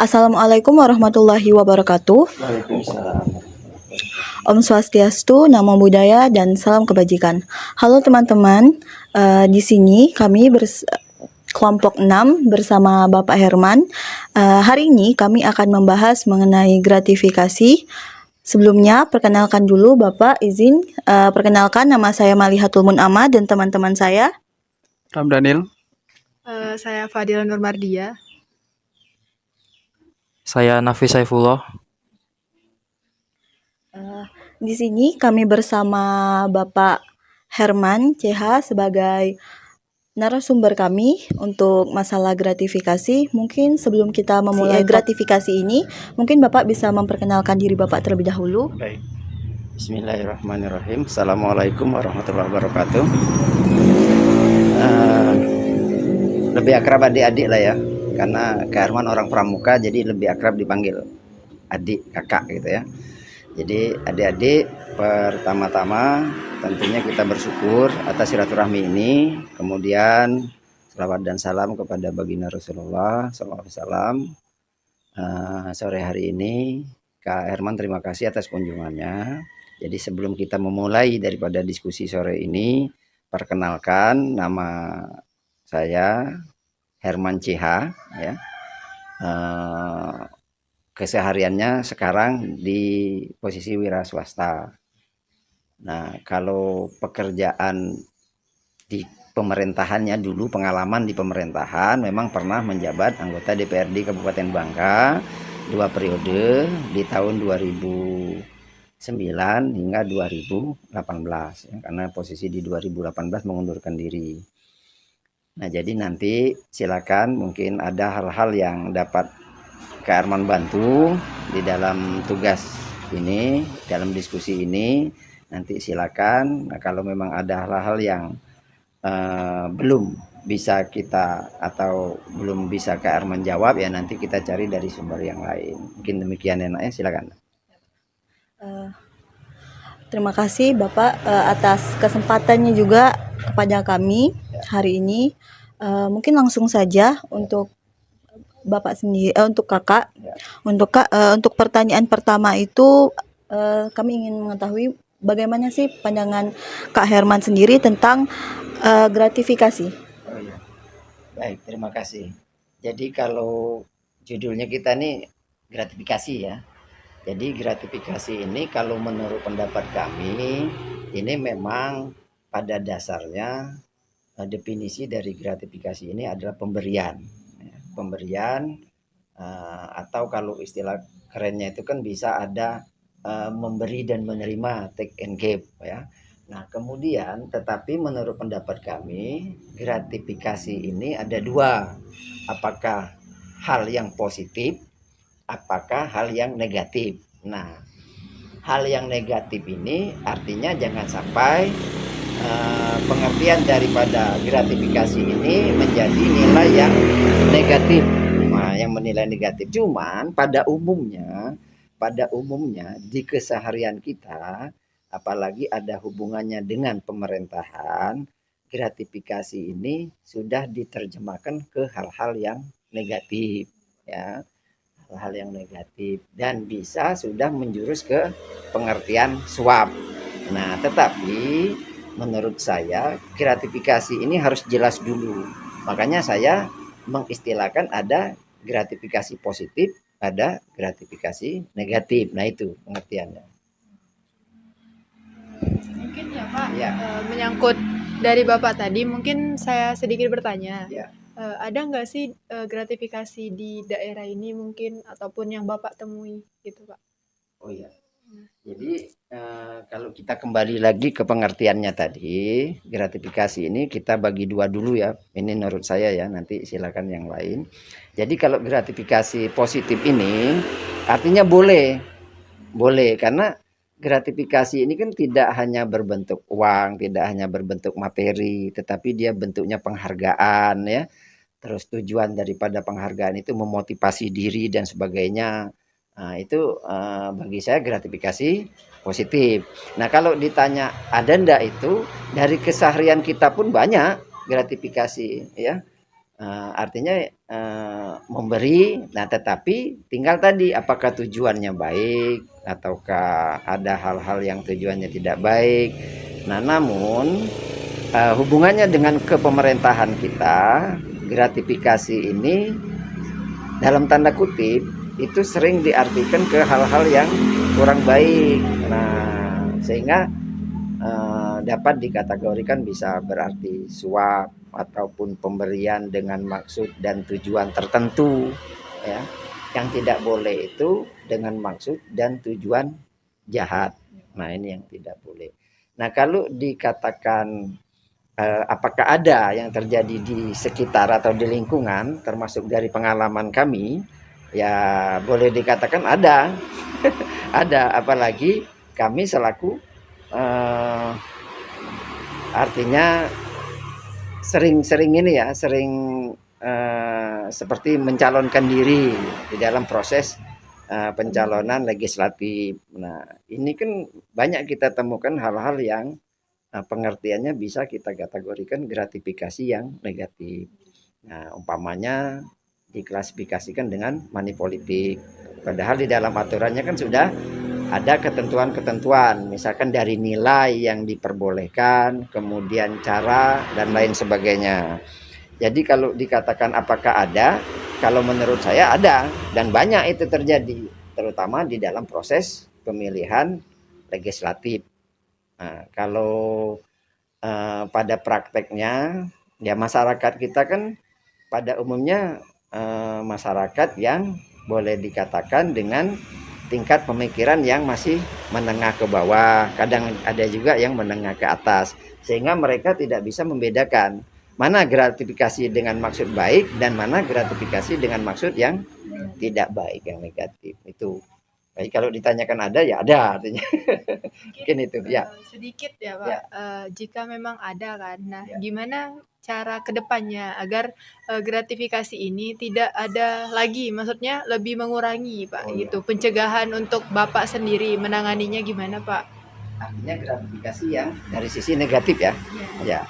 Assalamualaikum warahmatullahi wabarakatuh. Waalaikumsalam. Om Swastiastu, Namo Buddhaya, dan salam kebajikan. Halo teman-teman, di sini kami kelompok 6 bersama Bapak Herman. Hari ini kami akan membahas mengenai gratifikasi. Sebelumnya, perkenalkan dulu Bapak, izin perkenalkan, nama saya Malihatul Mun'amah dan teman-teman saya. Ramdhanil. Saya Fadila Nurmardia. Saya Nafi Saifullah. Di sini kami bersama Bapak Herman CH sebagai narasumber kami untuk masalah gratifikasi. Mungkin sebelum kita memulai gratifikasi ini, mungkin Bapak bisa memperkenalkan diri Bapak terlebih dahulu. Baik. Bismillahirrahmanirrahim. Assalamualaikum warahmatullahi wabarakatuh. Lebih akrab adik-adik lah ya, karena Kak Herman orang pramuka, jadi lebih akrab dipanggil adik, kakak gitu ya. Jadi adik-adik, pertama-tama tentunya kita bersyukur atas silaturahmi ini. Kemudian selawat dan salam kepada baginda Rasulullah SAW. Sore hari ini Kak Herman terima kasih atas kunjungannya. Jadi sebelum kita memulai daripada diskusi sore ini, perkenalkan nama saya Herman CH ya. Kesehariannya sekarang di posisi wira swasta. Nah, kalau pekerjaan di pemerintahannya dulu, pengalaman di pemerintahan, memang pernah menjabat anggota DPRD Kabupaten Bangka 2 periode di tahun 2009 hingga 2018 ya, karena posisi di 2018 mengundurkan diri. Nah, jadi nanti silakan mungkin ada hal-hal yang dapat Kak Herman bantu di dalam tugas ini, dalam diskusi ini. Nanti silakan. Nah, kalau memang ada hal-hal yang belum bisa kita atau belum bisa Kak Herman jawab, ya nanti kita cari dari sumber yang lain. Mungkin demikian enaknya, silakan. Terima kasih Bapak atas kesempatannya juga kepada kami hari ini. Mungkin langsung saja untuk Bapak sendiri, untuk Kakak. Untuk pertanyaan pertama itu kami ingin mengetahui bagaimana sih pandangan Kak Herman sendiri tentang gratifikasi. Oh iya. Baik, terima kasih. Jadi kalau judulnya kita nih gratifikasi ya. Jadi gratifikasi ini kalau menurut pendapat kami, ini memang pada dasarnya definisi dari gratifikasi ini adalah pemberian. Pemberian atau kalau istilah kerennya itu kan bisa ada memberi dan menerima, take and give ya. Nah kemudian tetapi menurut pendapat kami gratifikasi ini ada dua, apakah hal yang positif, apakah hal yang negatif. Nah hal yang negatif ini artinya jangan sampai pengertian daripada gratifikasi ini menjadi nilai yang negatif. Nah, yang menilai negatif. Cuman pada umumnya di keseharian kita, apalagi ada hubungannya dengan pemerintahan, gratifikasi ini sudah diterjemahkan ke hal-hal yang negatif ya. Hal-hal yang negatif dan bisa sudah menjurus ke pengertian suap. Nah, tetapi menurut saya gratifikasi ini harus jelas dulu. Makanya saya mengistilahkan ada gratifikasi positif, ada gratifikasi negatif. Nah, itu pengertiannya. Mungkin ya Pak, ya. Menyangkut dari Bapak tadi, mungkin saya sedikit bertanya. Ya. Ada nggak sih gratifikasi di daerah ini mungkin ataupun yang Bapak temui gitu Pak? Oh iya. Jadi kalau kita kembali lagi ke pengertiannya tadi, gratifikasi ini kita bagi dua dulu ya. Ini menurut saya ya, nanti silakan yang lain. Jadi kalau gratifikasi positif ini artinya boleh karena gratifikasi ini kan tidak hanya berbentuk uang, tidak hanya berbentuk materi, tetapi dia bentuknya penghargaan ya. Terus tujuan daripada penghargaan itu memotivasi diri dan sebagainya. Nah, itu bagi saya gratifikasi positif. Nah, kalau ditanya ada ndak itu dari keseharian kita pun banyak gratifikasi ya. Artinya memberi, nah tetapi tinggal tadi apakah tujuannya baik ataukah ada hal-hal yang tujuannya tidak baik. Nah, namun hubungannya dengan kepemerintahan kita, gratifikasi ini dalam tanda kutip itu sering diartikan ke hal-hal yang kurang baik. Nah, sehingga dapat dikategorikan bisa berarti suap ataupun pemberian dengan maksud dan tujuan tertentu, ya. Yang tidak boleh itu dengan maksud dan tujuan jahat. Nah, ini yang tidak boleh. Nah, kalau dikatakan apakah ada yang terjadi di sekitar atau di lingkungan, termasuk dari pengalaman kami, ya boleh dikatakan ada. Ada, apalagi kami selaku artinya sering ini ya, sering seperti mencalonkan diri di dalam proses pencalonan legislatif. Nah, ini kan banyak kita temukan hal-hal yang pengertiannya bisa kita kategorikan gratifikasi yang negatif. Nah, umpamanya diklasifikasikan dengan money politik. Padahal di dalam aturannya kan sudah ada ketentuan-ketentuan, misalkan dari nilai yang diperbolehkan, kemudian cara dan lain sebagainya. Jadi kalau dikatakan apakah ada, kalau menurut saya ada dan banyak itu terjadi, terutama di dalam proses pemilihan legislatif. Nah, kalau pada prakteknya ya masyarakat kita kan pada umumnya masyarakat yang boleh dikatakan dengan tingkat pemikiran yang masih menengah ke bawah, kadang ada juga yang menengah ke atas, sehingga mereka tidak bisa membedakan mana gratifikasi dengan maksud baik dan mana gratifikasi dengan maksud yang tidak baik, yang negatif. Itu. Jadi kalau ditanyakan ada ya ada artinya. Mungkin itu ya. Sedikit ya Pak, Ya. Jika memang ada kan, nah Ya. gimana cara kedepannya agar gratifikasi ini tidak ada lagi, maksudnya lebih mengurangi Pak, Oh, ya. gitu. Pencegahan untuk Bapak sendiri menanganinya gimana Pak? Artinya gratifikasi yang dari sisi negatif ya. Ya. Ya.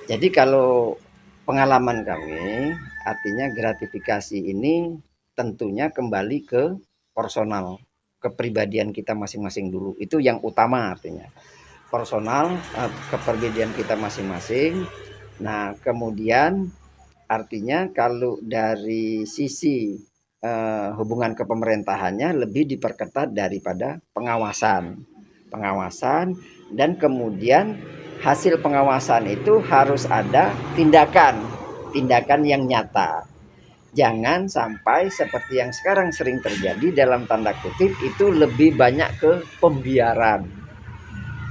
Jadi kalau pengalaman kami, artinya gratifikasi ini tentunya kembali ke personal, kepribadian kita masing-masing dulu. Itu yang utama artinya. Personal, kepribadian kita masing-masing. Nah, kemudian artinya kalau dari sisi hubungan kepemerintahannya lebih diperketat daripada pengawasan. Pengawasan dan kemudian hasil pengawasan itu harus ada tindakan yang nyata. Jangan sampai seperti yang sekarang sering terjadi dalam tanda kutip itu lebih banyak ke pembiaran.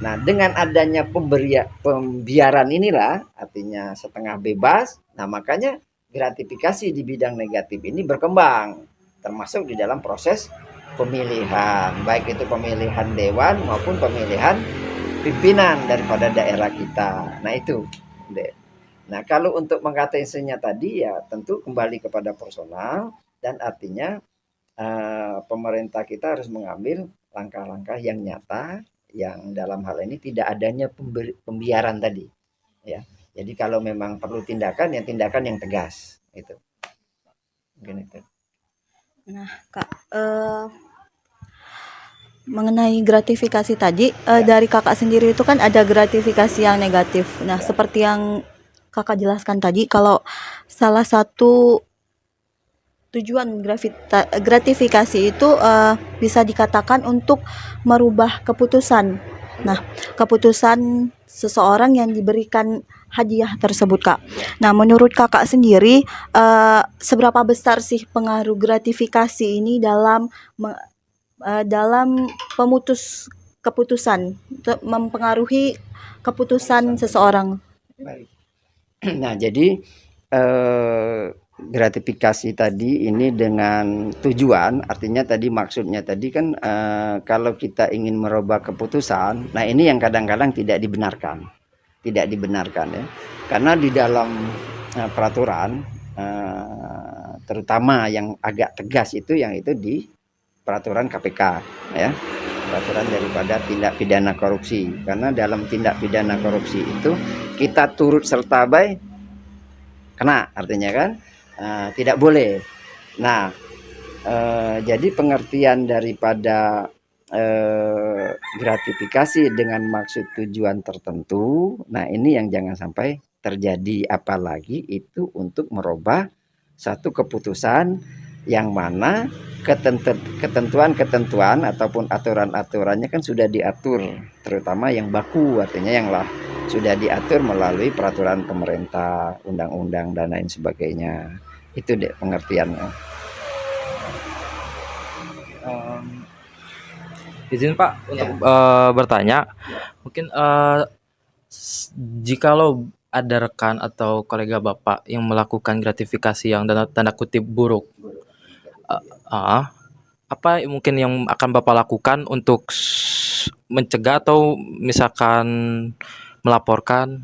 Nah, dengan adanya pembiaran inilah artinya setengah bebas. Nah, makanya gratifikasi di bidang negatif ini berkembang, termasuk di dalam proses pemilihan, baik itu pemilihan dewan maupun pemilihan pimpinan daripada daerah kita. Nah, itu. Nah, kalau untuk mengatasinya tadi ya tentu kembali kepada personal dan artinya pemerintah kita harus mengambil langkah-langkah yang nyata yang dalam hal ini tidak adanya pembiaran tadi ya. Jadi kalau memang perlu tindakan ya tindakan yang tegas itu. Mungkin itu. Nah, Kak, mengenai gratifikasi tadi, Ya. dari Kakak sendiri itu kan ada gratifikasi yang negatif. Nah, Ya. seperti yang Kakak jelaskan tadi, kalau salah satu tujuan gratifikasi itu bisa dikatakan untuk merubah keputusan. Nah, keputusan seseorang yang diberikan hadiah tersebut, Kak. Nah, menurut Kakak sendiri, seberapa besar sih pengaruh gratifikasi ini dalam keputusan, mempengaruhi keputusan seseorang? Baik. Nah, jadi gratifikasi tadi ini dengan tujuan, artinya tadi maksudnya tadi kan kalau kita ingin merubah keputusan, nah ini yang kadang-kadang tidak dibenarkan ya, karena di dalam peraturan terutama yang agak tegas itu yang itu di peraturan KPK ya, peraturan daripada tindak pidana korupsi, karena dalam tindak pidana korupsi itu kita turut serta kena artinya kan, tidak boleh. Nah, jadi pengertian daripada gratifikasi dengan maksud tujuan tertentu, nah ini yang jangan sampai terjadi, apalagi itu untuk merubah satu keputusan yang mana ketentuan-ketentuan ataupun aturan-aturannya kan sudah diatur, terutama yang baku, artinya yang lah sudah diatur melalui peraturan pemerintah, undang-undang dan lain sebagainya. Itu deh pengertiannya. Izin Pak untuk bertanya, mungkin jikalau ada rekan atau kolega Bapak yang melakukan gratifikasi yang tanda kutip buruk, apa mungkin yang akan Bapak lakukan untuk mencegah atau misalkan melaporkan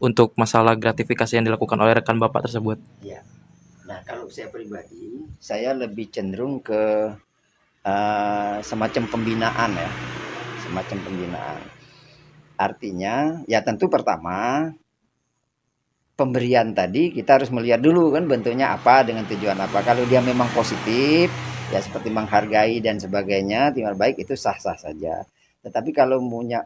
untuk masalah gratifikasi yang dilakukan oleh rekan Bapak tersebut? Ya. Nah, kalau saya pribadi, saya lebih cenderung ke semacam pembinaan ya, semacam pembinaan. Artinya, ya tentu pertama pemberian tadi kita harus melihat dulu kan bentuknya apa, dengan tujuan apa. Kalau dia memang positif, ya seperti menghargai dan sebagainya, tinggal baik, itu sah-sah saja. Tetapi kalau punya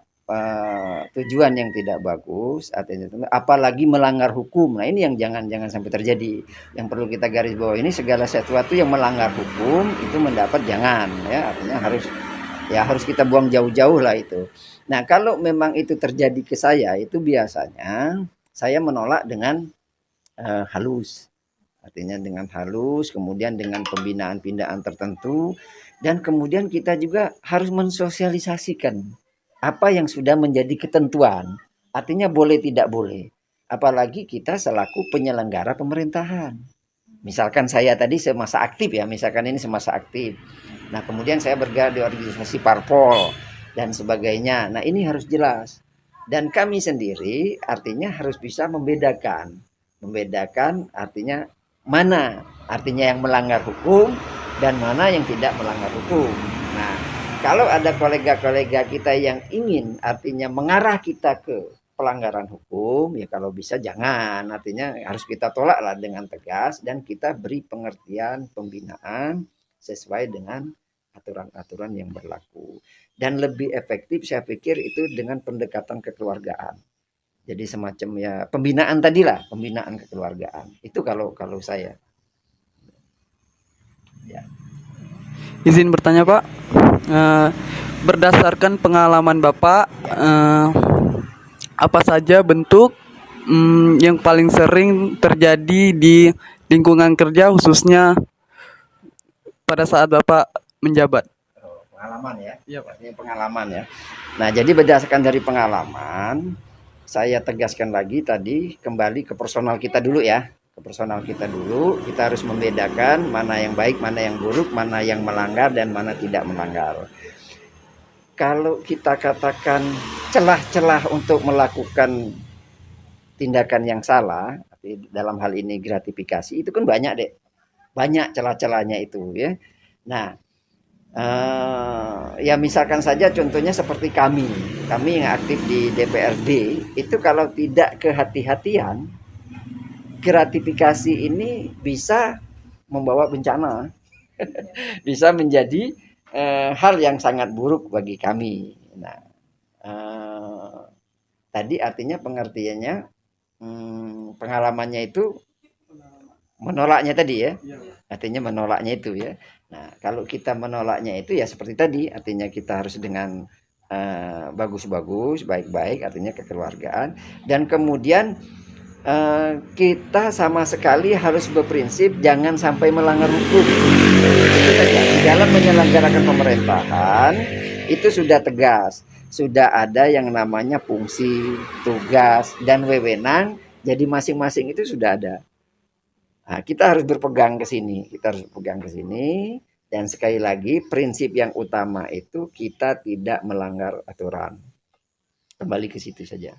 tujuan yang tidak bagus, artinya apalagi melanggar hukum, nah ini yang jangan sampai terjadi. Yang perlu kita garis bawah ini, segala sesuatu yang melanggar hukum itu mendapat jangan, ya artinya harus kita buang jauh-jauh lah itu. Nah, kalau memang itu terjadi ke saya, itu biasanya saya menolak dengan halus. Artinya dengan halus, kemudian dengan pembinaan-pembinaan tertentu, dan kemudian kita juga harus mensosialisasikan apa yang sudah menjadi ketentuan. Artinya boleh tidak boleh. Apalagi kita selaku penyelenggara pemerintahan. Misalkan saya tadi semasa aktif ya, misalkan ini semasa aktif. Nah, kemudian saya bergerak di organisasi parpol dan sebagainya. Nah, ini harus jelas. Dan kami sendiri artinya harus bisa membedakan. Membedakan artinya mana artinya yang melanggar hukum dan mana yang tidak melanggar hukum. Nah, kalau ada kolega-kolega kita yang ingin artinya mengarah kita ke pelanggaran hukum, ya kalau bisa jangan, artinya harus kita tolak lah dengan tegas dan kita beri pengertian pembinaan sesuai dengan aturan-aturan yang berlaku. Dan lebih efektif saya pikir itu dengan pendekatan kekeluargaan. Jadi semacam ya pembinaan tadilah, pembinaan kekeluargaan. Itu kalau saya. Ya. Izin bertanya Pak, berdasarkan pengalaman Bapak, apa saja bentuk yang paling sering terjadi di lingkungan kerja khususnya pada saat Bapak menjabat? Pengalaman ya? Iya Pak. Ini pengalaman ya. Nah, jadi berdasarkan dari pengalaman, saya tegaskan lagi tadi, kembali ke personal kita dulu ya. Ke personal kita dulu, kita harus membedakan mana yang baik, mana yang buruk, mana yang melanggar dan mana tidak melanggar. Kalau kita katakan celah-celah untuk melakukan tindakan yang salah, dalam hal ini gratifikasi, itu kan banyak deh. Banyak celah-celahnya itu ya. Nah, ya misalkan saja contohnya seperti kami yang aktif di DPRD, itu kalau tidak kehati-hatian, gratifikasi ini bisa membawa bencana. Bisa menjadi hal yang sangat buruk bagi kami. Nah, tadi artinya pengertiannya, pengalamannya itu menolaknya tadi ya. Artinya menolaknya itu ya. Nah, kalau kita menolaknya itu ya seperti tadi, artinya kita harus dengan bagus-bagus, baik-baik, artinya kekeluargaan. Dan kemudian kita sama sekali harus berprinsip jangan sampai melanggar hukum. Itu saja. Di dalam menyelenggarakan pemerintahan itu sudah tegas, sudah ada yang namanya fungsi, tugas, dan wewenang. Jadi masing-masing itu sudah ada. Nah, kita harus berpegang ke sini, dan sekali lagi prinsip yang utama itu kita tidak melanggar aturan. Kembali ke situ saja.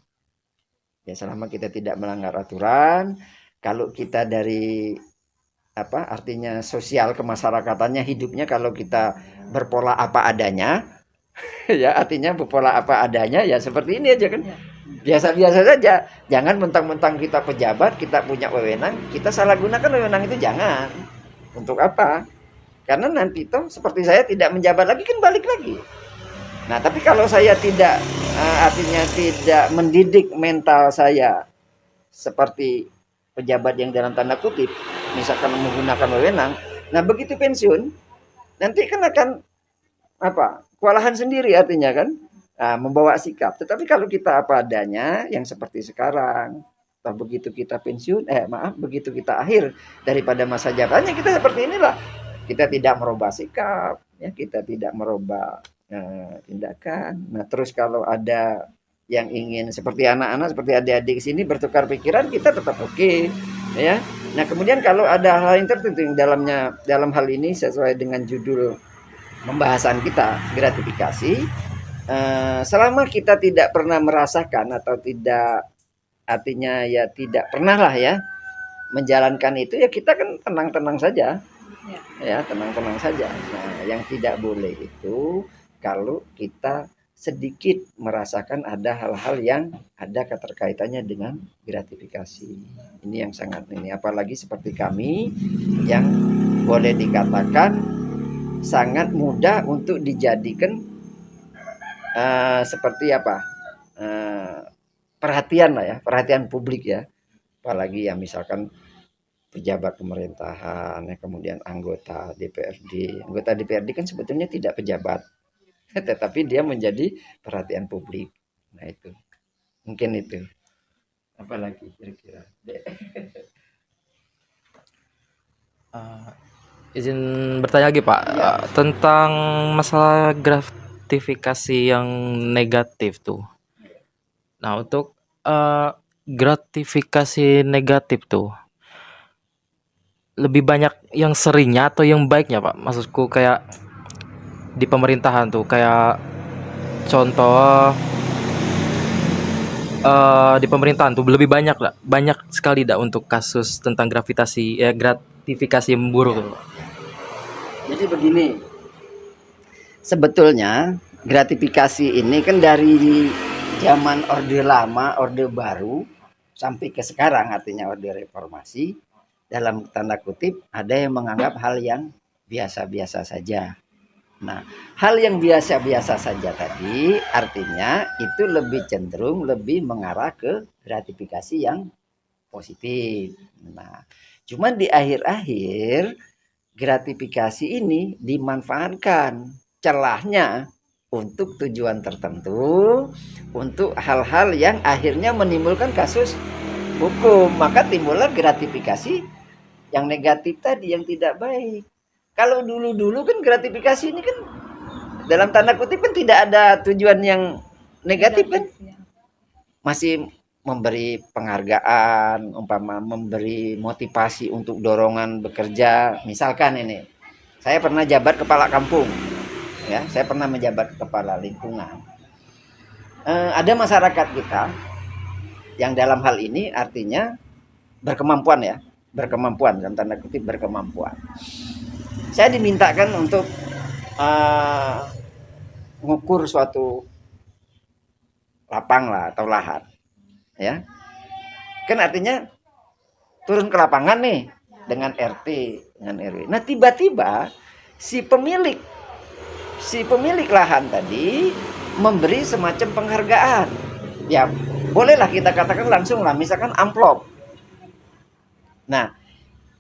Ya, selama kita tidak melanggar aturan, kalau kita dari artinya sosial kemasyarakatannya, hidupnya kalau kita berpola apa adanya, ya artinya berpola apa adanya ya seperti ini aja kan. Biasa-biasa saja. Jangan mentang-mentang kita pejabat, kita punya wewenang, kita salah gunakan wewenang itu jangan. Untuk apa? Karena nanti toh seperti saya tidak menjabat lagi kan balik lagi. Nah, tapi kalau saya tidak artinya tidak mendidik mental saya seperti pejabat yang dalam tanda kutip misalkan menggunakan wewenang, nah begitu pensiun nanti kan akan apa? Kewalahan sendiri artinya kan. Membawa sikap. Tetapi kalau kita apa adanya yang seperti sekarang, atau begitu kita pensiun, begitu kita akhir daripada masa jabatannya kita seperti inilah. Kita tidak merubah sikap, ya, kita tidak merubah tindakan. Nah, terus kalau ada yang ingin seperti anak-anak, seperti adik-adik sini bertukar pikiran, kita tetap oke, ya. Nah, kemudian kalau ada hal yang tertentu yang dalam hal ini sesuai dengan judul pembahasan kita, gratifikasi, selama kita tidak pernah merasakan atau tidak artinya ya tidak pernah lah ya menjalankan itu ya kita kan tenang-tenang saja ya tenang-tenang saja. Nah, yang tidak boleh itu kalau kita sedikit merasakan ada hal-hal yang ada keterkaitannya dengan gratifikasi. Ini yang sangat ini apalagi seperti kami yang boleh dikatakan sangat mudah untuk dijadikan seperti apa perhatian lah ya, perhatian publik ya, apalagi yang misalkan pejabat pemerintahan ya, kemudian anggota DPRD kan sebetulnya tidak pejabat tetapi dia menjadi perhatian publik. Nah itu mungkin itu apalagi kira-kira. Izin bertanya lagi Pak, tentang masalah gratifikasi yang negatif tuh. Nah untuk gratifikasi negatif tuh lebih banyak yang seringnya atau yang baiknya Pak? Maksudku kayak di pemerintahan tuh kayak contoh di pemerintahan tuh lebih banyak sekali untuk kasus tentang gratifikasi yang buruk tuh, Pak. Jadi begini, sebetulnya gratifikasi ini kan dari zaman Orde Lama, Orde Baru sampai ke sekarang artinya Orde Reformasi, dalam tanda kutip ada yang menganggap hal yang biasa-biasa saja. Nah, hal yang biasa-biasa saja tadi artinya itu lebih cenderung lebih mengarah ke gratifikasi yang positif. Nah, cuman di akhir-akhir gratifikasi ini dimanfaatkan celahnya untuk tujuan tertentu, untuk hal-hal yang akhirnya menimbulkan kasus hukum, maka timbullah gratifikasi yang negatif tadi yang tidak baik. Kalau dulu-dulu kan gratifikasi ini kan dalam tanda kutip kan tidak ada tujuan yang negatif kan, masih memberi penghargaan, umpama memberi motivasi untuk dorongan bekerja. Misalkan ini, saya pernah jabat kepala kampung, ya, saya pernah menjabat kepala lingkungan. Ada masyarakat kita yang dalam hal ini artinya berkemampuan ya, berkemampuan dalam tanda kutip berkemampuan. Saya dimintakan untuk mengukur suatu lapang lah atau lahan. Ya, kan artinya turun ke lapangan nih dengan RT dengan RW. Nah tiba-tiba si pemilik lahan tadi memberi semacam penghargaan. Ya bolehlah kita katakan langsung lah, misalkan amplop. Nah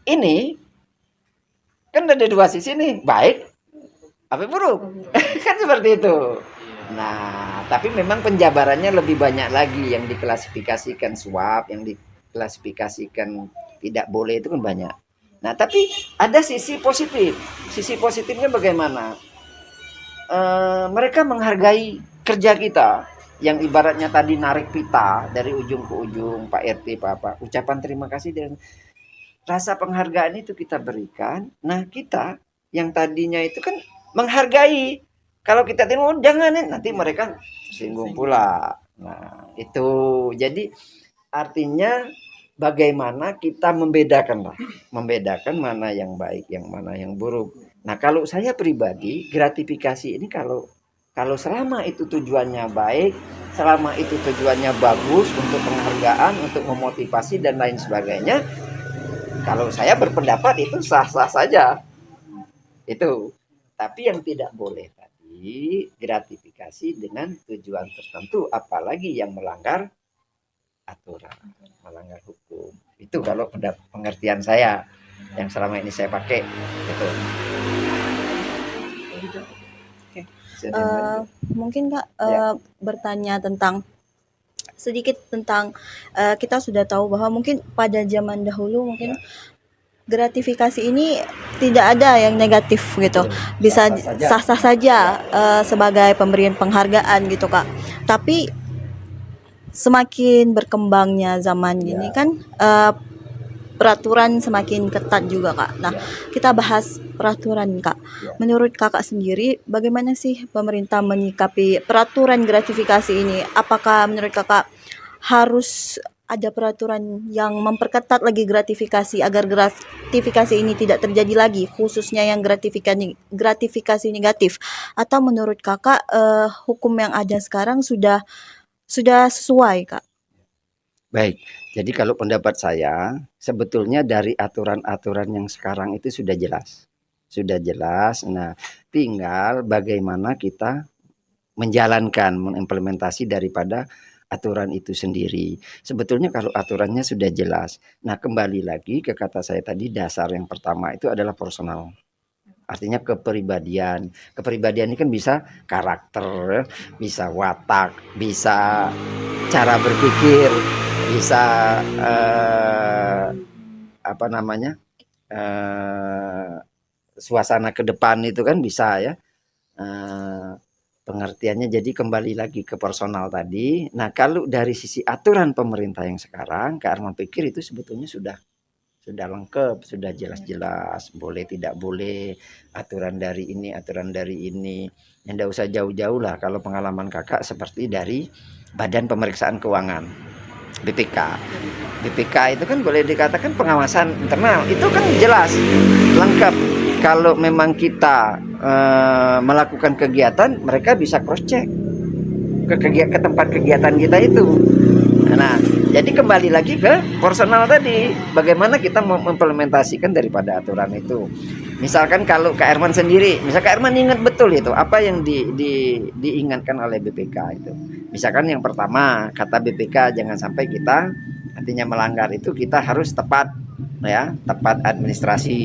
ini kan ada dua sisi nih, baik apa buruk kan seperti itu. Nah, tapi memang penjabarannya lebih banyak lagi yang diklasifikasikan suap, yang diklasifikasikan tidak boleh itu kan banyak. Nah, tapi ada sisi positif. Sisi positifnya bagaimana? Mereka menghargai kerja kita yang ibaratnya tadi narik pita dari ujung ke ujung, Pak RT, Pak. Ucapan terima kasih dan rasa penghargaan itu kita berikan. Nah, kita yang tadinya itu kan menghargai. Kalau kita tengok jangan nanti mereka singgung pula. Nah, itu jadi artinya bagaimana kita membedakan mana yang baik, yang mana yang buruk. Nah, kalau saya pribadi gratifikasi ini kalau selama itu tujuannya baik, selama itu tujuannya bagus untuk penghargaan, untuk memotivasi dan lain sebagainya, kalau saya berpendapat itu sah-sah saja. Itu. Tapi yang tidak boleh tadi gratifikasi dengan tujuan tertentu, apalagi yang melanggar aturan, melanggar hukum. Itu kalau pengertian saya yang selama ini saya pakai. Itu. Oke. Sudah lanjut. Mungkin Kak Ya. bertanya sedikit tentang kita sudah tahu bahwa mungkin pada zaman dahulu mungkin gratifikasi ini tidak ada yang negatif gitu. Betul. Bisa Sah-sah saja. sah-sah saja sebagai pemberian penghargaan gitu Kak. Tapi semakin berkembangnya zaman Ya. ini kan peraturan semakin ketat juga Kak. Nah, Ya. kita bahas peraturan Kak. Ya. Menurut Kakak sendiri, bagaimana sih pemerintah menyikapi peraturan gratifikasi ini? Apakah menurut Kakak harus ada peraturan yang memperketat lagi gratifikasi agar gratifikasi ini tidak terjadi lagi, khususnya yang gratifikasi negatif? Atau menurut Kakak hukum yang ada sekarang sudah sesuai Kak? Baik, jadi kalau pendapat saya, sebetulnya dari aturan-aturan yang sekarang itu sudah jelas. Sudah jelas, nah tinggal bagaimana kita menjalankan, mengimplementasi daripada aturan itu sendiri. Sebetulnya kalau aturannya sudah jelas. Nah kembali lagi ke kata saya tadi, dasar yang pertama itu adalah personal. Artinya kepribadian. Kepribadian ini kan bisa karakter, bisa watak, bisa cara berpikir, bisa apa namanya, suasana ke depan itu kan bisa ya. Pengertiannya jadi kembali lagi ke personal tadi. Nah kalau dari sisi aturan pemerintah yang sekarang, Kak Arman pikir itu sebetulnya sudah lengkap, sudah jelas-jelas, boleh tidak boleh, aturan dari ini, aturan dari ini. Yang tidak usah jauh-jauh lah kalau pengalaman kakak seperti dari Badan Pemeriksaan Keuangan, BPK. BPK itu kan boleh dikatakan pengawasan internal, itu kan jelas, lengkap. Kalau memang kita melakukan kegiatan, mereka bisa cross check ke tempat kegiatan kita itu. Nah, jadi kembali lagi ke personal tadi, bagaimana kita mengimplementasikan daripada aturan itu. Misalkan kalau Kak Herman sendiri, Kak Herman ingat betul itu apa yang diingatkan oleh BPK itu. Misalkan yang pertama kata BPK, jangan sampai kita artinya melanggar itu, kita harus tepat ya, tepat administrasi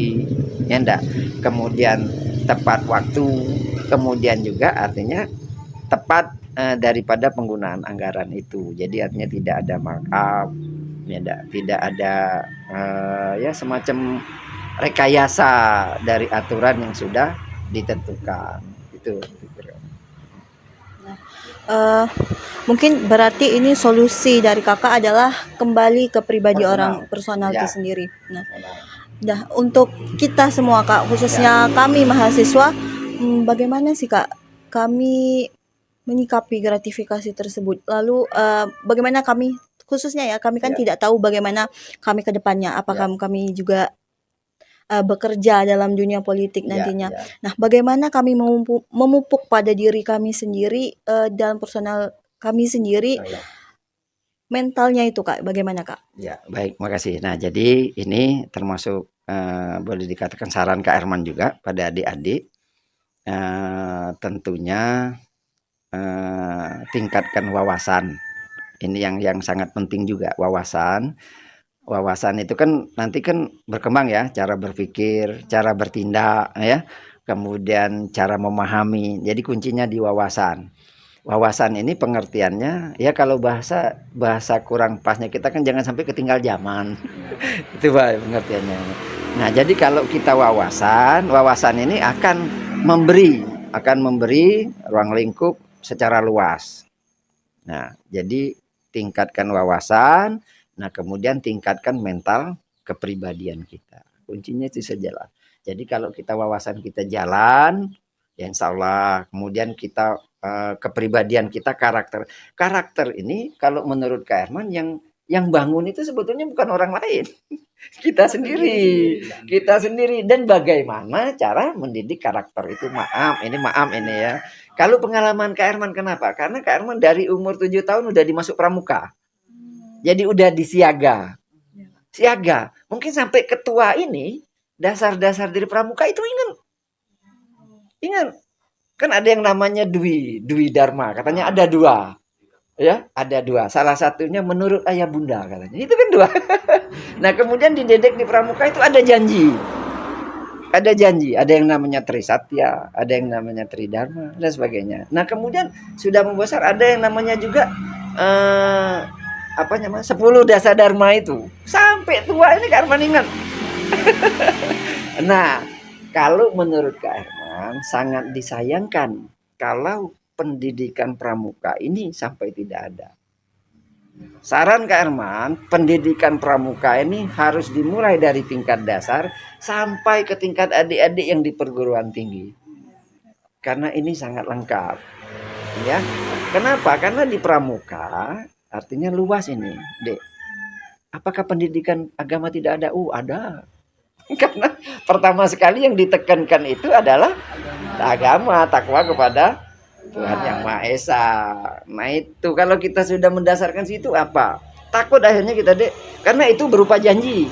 ya enggak. Kemudian tepat waktu, kemudian juga artinya tepat daripada penggunaan anggaran itu. Jadi artinya tidak ada markup, ya, tidak ada ya semacam rekayasa dari aturan yang sudah ditentukan. Itu. Mungkin berarti ini solusi dari Kakak adalah kembali ke pribadi Personal. orang personal Ya. itu sendiri. Nah, untuk kita semua Kak, khususnya kami mahasiswa, bagaimana sih Kak kami menyikapi gratifikasi tersebut? Lalu bagaimana kami, khususnya ya kami kan Ya. tidak tahu bagaimana kami ke depannya, apakah kami juga bekerja dalam dunia politik nantinya. Ya. Nah, bagaimana kami memupuk pada diri kami sendiri dalam personal kami sendiri Oh, ya. mentalnya itu Kak, bagaimana Kak? Ya, baik, makasih. Nah, jadi ini termasuk boleh dikatakan saran Kak Herman juga pada adik-adik. Tentunya tingkatkan wawasan. Ini yang sangat penting juga, wawasan. Wawasan itu kan nanti kan berkembang ya, cara berpikir, cara bertindak ya, kemudian cara memahami. Jadi kuncinya di wawasan. Wawasan ini pengertiannya ya, kalau bahasa kurang pasnya kita kan jangan sampai ketinggal zaman. Itu Pak pengertiannya. Nah, jadi kalau kita wawasan ini akan memberi ruang lingkup secara luas. Nah, jadi tingkatkan wawasan, nah kemudian tingkatkan mental kepribadian kita. Kuncinya itu sajalah. Jadi kalau kita wawasan kita jalan, ya insya Allah. Kemudian kita kepribadian kita, karakter ini kalau menurut Kak Herman Yang bangun itu sebetulnya bukan orang lain, kita sendiri. Kita sendiri. Dan bagaimana cara mendidik karakter itu, maaf ini ya. Kalau pengalaman Kak Herman kenapa? Karena Kak Herman dari umur 7 tahun udah dimasuk pramuka. Jadi udah disiaga. Siaga. Mungkin sampai ketua ini, dasar-dasar dari pramuka itu ingat. Ingat. Kan ada yang namanya Dwi Dharma. Katanya ada 2. Ya, ada 2. Salah satunya menurut ayah bunda katanya. Itu kan 2. Nah, kemudian dididik di pramuka itu ada janji. Ada janji, ada yang namanya Trisatya, ada yang namanya Tridharma dan sebagainya. Nah, kemudian sudah membesar ada yang namanya juga apa namanya? 10 dasa dharma itu. Sampai tua ini Kak Herman ingat. Nah, kalau menurut Kak Herman sangat disayangkan kalau pendidikan pramuka ini sampai tidak ada. Saran Kak Herman, pendidikan pramuka ini harus dimulai dari tingkat dasar sampai ke tingkat adik-adik yang di perguruan tinggi. Karena ini sangat lengkap. Ya. Kenapa? Karena di pramuka artinya luas ini, Dek. Apakah pendidikan agama tidak ada? Ada. Karena pertama sekali yang ditekankan itu adalah agama, takwa kepada Tuhan Yang Maha Esa. Nah itu kalau kita sudah mendasarkan situ apa? Takut akhirnya kita, Dek. Karena itu berupa janji.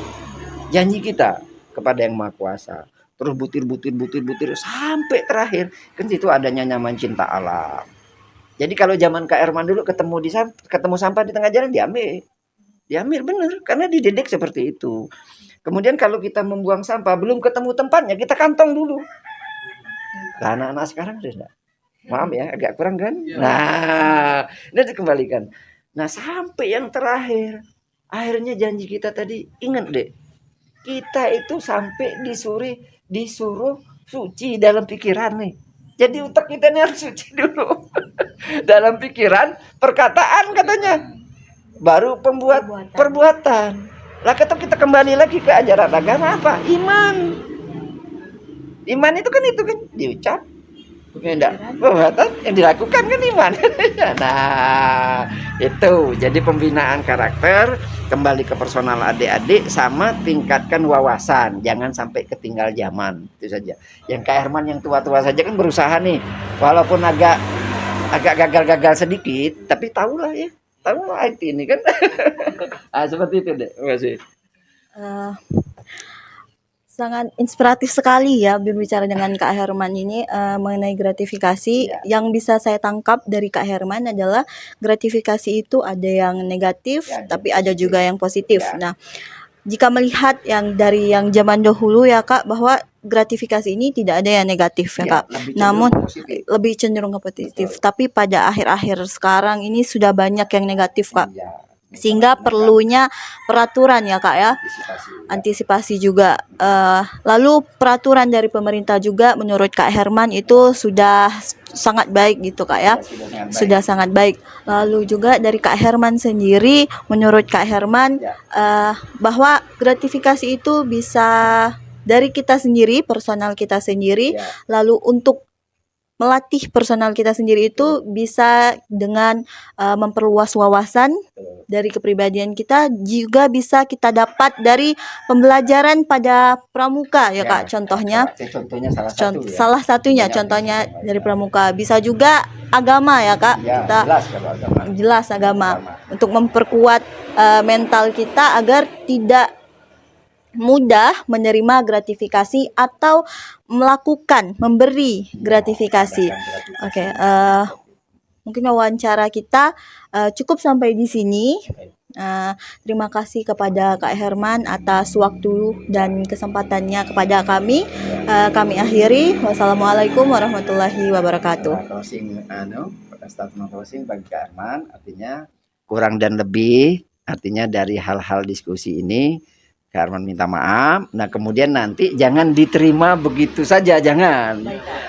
Janji kita kepada Yang Maha Kuasa. Terus butir sampai terakhir. Kan situ adanya nyaman cinta alam. Jadi kalau zaman Kak Herman dulu ketemu sampah di tengah jalan diambil. Diambil bener. Karena dididik seperti itu. Kemudian kalau kita membuang sampah belum ketemu tempatnya kita kantong dulu. Nah, anak-anak sekarang sudah. Maaf ya, agak kurang kan? Nah, ini dikembalikan. Nah, sampai yang terakhir, akhirnya janji kita tadi, ingat deh, kita itu sampai disuruh suci dalam pikiran nih. Jadi otak kita ini harus suci dulu. Dalam pikiran, perkataan katanya. Baru perbuatan. Lah kita kembali lagi ke ajaran agama apa? Iman. Iman itu kan diucap. Perbuatan yang dilakukan kan iman. Nah, itu. Jadi pembinaan karakter kembali ke personal adik-adik sama tingkatkan wawasan. Jangan sampai ketinggal zaman. Itu saja. Yang Kak Herman yang tua-tua saja kan berusaha nih. Walaupun agak gagal-gagal sedikit, tapi tahulah ya. Tahulah IT ini kan. Seperti itu deh. Terima kasih. Sangat inspiratif sekali ya berbicara dengan Kak Herman ini mengenai gratifikasi. Yang bisa saya tangkap dari Kak Herman adalah gratifikasi itu ada yang negatif, tapi ada juga yang positif. Nah, jika melihat yang dari yang zaman dahulu ya Kak, bahwa gratifikasi ini tidak ada yang negatif ya Kak, namun lebih cenderung ke positif. Tapi pada akhir-akhir sekarang ini sudah banyak yang negatif Kak. Sehingga perlunya peraturan ya Kak ya, antisipasi juga. Lalu peraturan dari pemerintah juga menurut Kak Herman itu sudah sangat baik gitu Kak ya, sudah sangat baik. Lalu juga dari Kak Herman sendiri, menurut Kak Herman bahwa gratifikasi itu bisa dari kita sendiri, personal kita sendiri. Lalu untuk melatih personal kita sendiri itu bisa dengan memperluas wawasan dari kepribadian kita, juga bisa kita dapat dari pembelajaran pada pramuka ya Kak. Contohnya salah satunya contohnya dari pramuka. Bisa juga agama ya Kak. Kita jelas agama untuk memperkuat mental kita agar tidak mudah menerima gratifikasi atau memberi gratifikasi. Oke, mungkin wawancara kita cukup sampai di sini. Terima kasih kepada Kak Herman atas waktu dan kesempatannya kepada kami. Kami akhiri. Wassalamualaikum warahmatullahi wabarakatuh. Closing bagi Kak Herman artinya kurang dan lebih, artinya dari hal-hal diskusi ini Kak Herman minta maaf. Nah kemudian nanti jangan diterima begitu saja, jangan.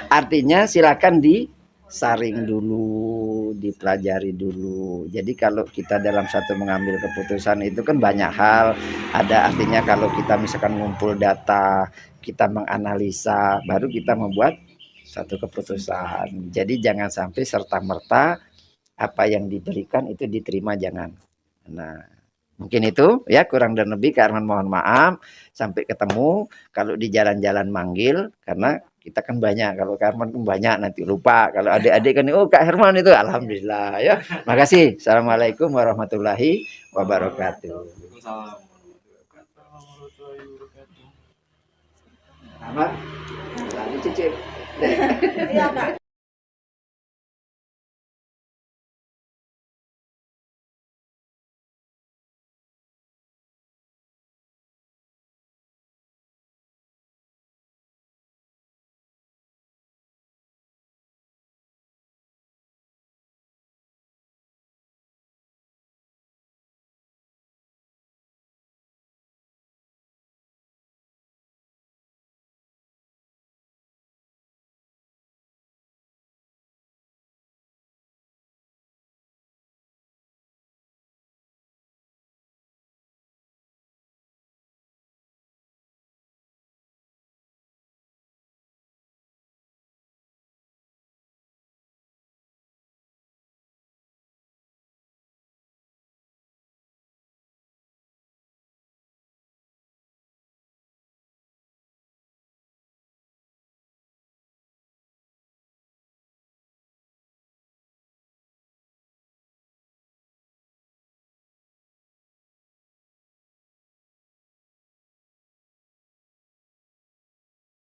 Artinya silakan disaring dulu, dipelajari dulu. Jadi kalau kita dalam satu mengambil keputusan itu kan banyak hal. Ada artinya kalau kita misalkan ngumpul data, kita menganalisa, baru kita membuat satu keputusan. Jadi jangan sampai serta-merta apa yang diberikan itu diterima, jangan. Nah, Mungkin itu ya, kurang dan lebih Kak Herman mohon maaf. Sampai ketemu kalau di jalan-jalan manggil, karena kita kan banyak. Kalau Kak Herman kan banyak nanti lupa. Kalau adik-adik kan oh Kak Herman itu alhamdulillah ya. Makasih. Assalamualaikum warahmatullahi wabarakatuh. Ahmad, tadi cicip.